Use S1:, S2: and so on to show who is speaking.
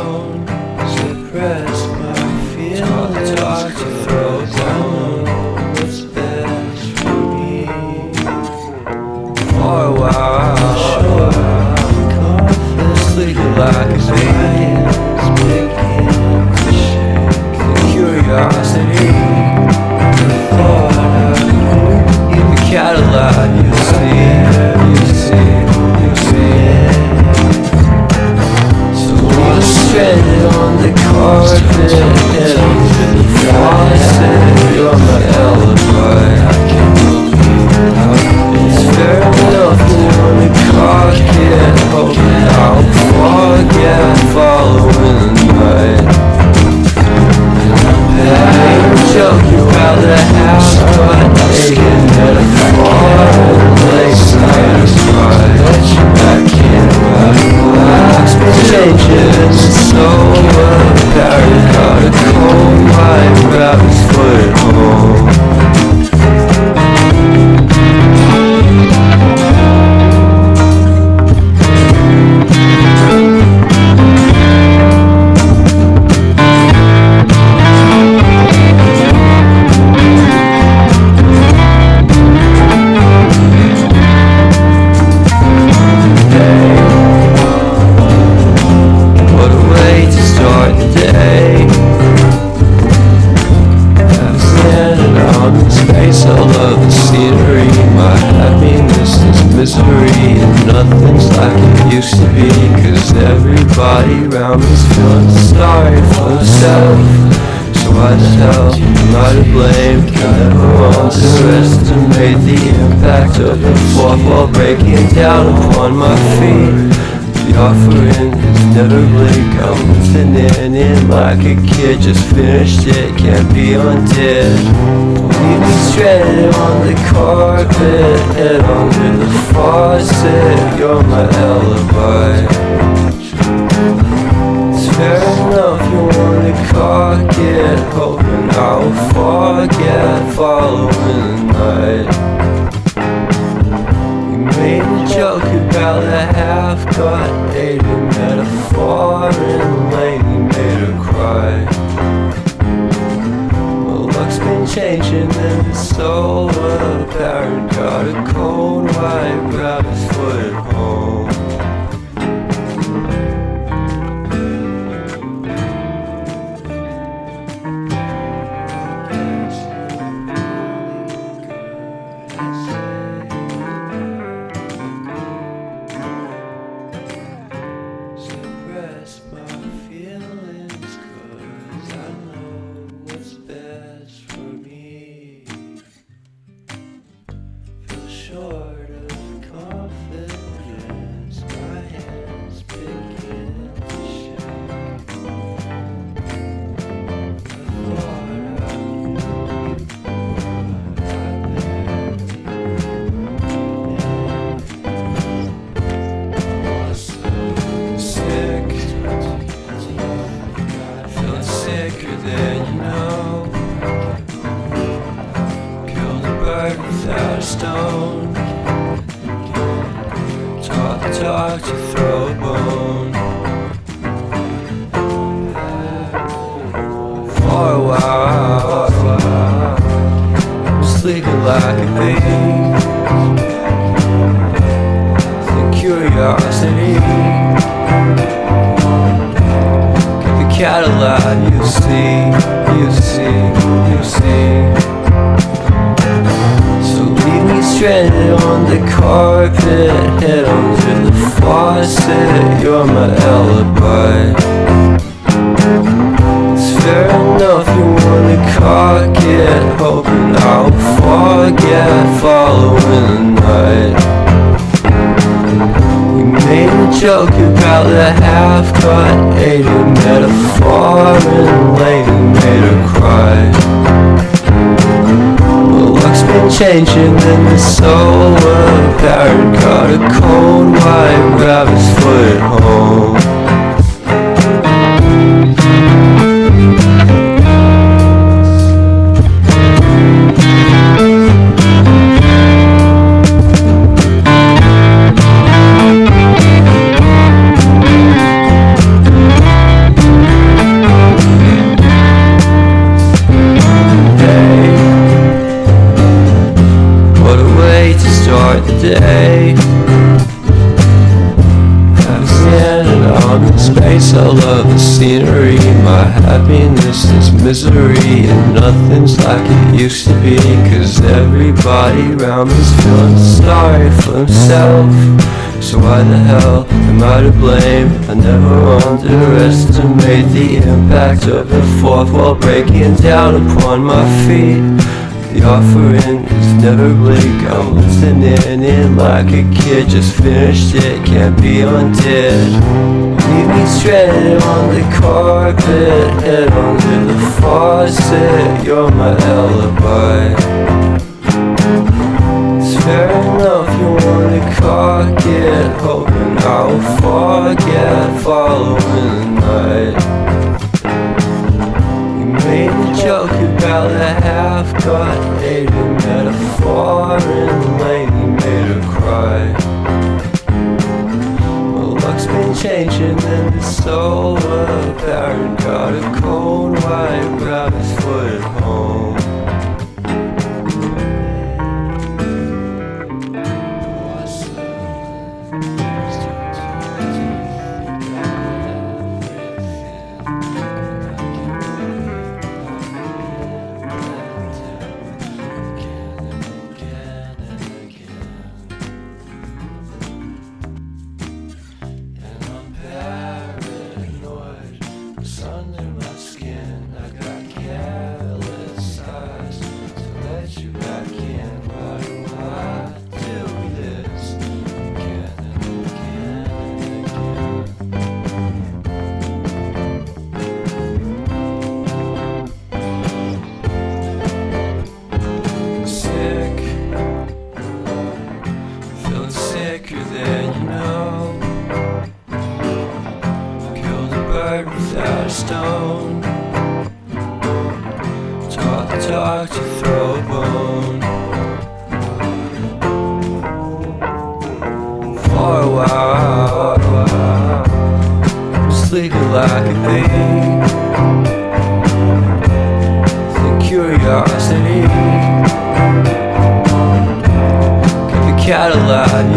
S1: stone. Suppress my feelings, talk to throw down what's best for me. For a while, sure, sleeping like a baby, begin to shake the curiosity. The thought of the Cadillac, you see. So we're stranded on the carpet, head onto the faucet. You're my alibi. I can't believe it's fair enough to want to cock it, hoping I'll forget following the night. I ain't joking about the house, but taking metaphor and late night cry. I can't relax, been changing, it's so apparent. Got a cold mind, grab his foot at home. Everybody around me's feeling sorry for themselves. So I tell I'm not to blame, can't ever underestimate the impact of the fourth wall breaking down upon my feet. The offering has never really come thinning in like a kid just finished it, can't be undid. Leave me stranded on the carpet, head under the faucet. You're my alibi. Fair enough, you wanna cock it, hoping I'll forget following the night. You made a joke about a half-cut dated metaphor and lately made her cry. Well, luck's been changing and it's so apparent. Got a cold white rabbit's foot at home. Short of confidence, my hands begin to shake. The thought of you sick, feeling sicker than you know. Killed a bird without a stone. Talk to throw a bone. For a while, I'm sleeping like a baby. The curiosity, get the Cadillac, you see. Stranded on the carpet, head onto the faucet. You're my alibi. It's fair enough, you wanna cock it, hoping I'll forget following the night. You made a joke about the half-cut dated metaphor and later made her cry. Luck's been changing and it's so apparent. Got a cold white rabbit's foot at home. of the scenery. My happiness is misery, and nothing's like it used to be. Cause everybody around me's feeling sorry for himself. So why the hell am I to blame? I never underestimate the impact of the fourth wall breaking down upon my feet. The offering is never bleak. I'm listening in like a kid, just finished it, can't be undid. Leave me stranded on the carpet, head under the faucet. You're my alibi. It's fair enough you wanna cock it, hoping I'll forget following the night. Made a joke about the half-cut lady metaphor, and the lady made her cry. My luck's been changing and it's so apparent. Got a cold white rabbit's foot at home. Without a stone, taught the dog to throw a bone. For a while, I'm sleeping like a bee. The curiosity kept the cat alive.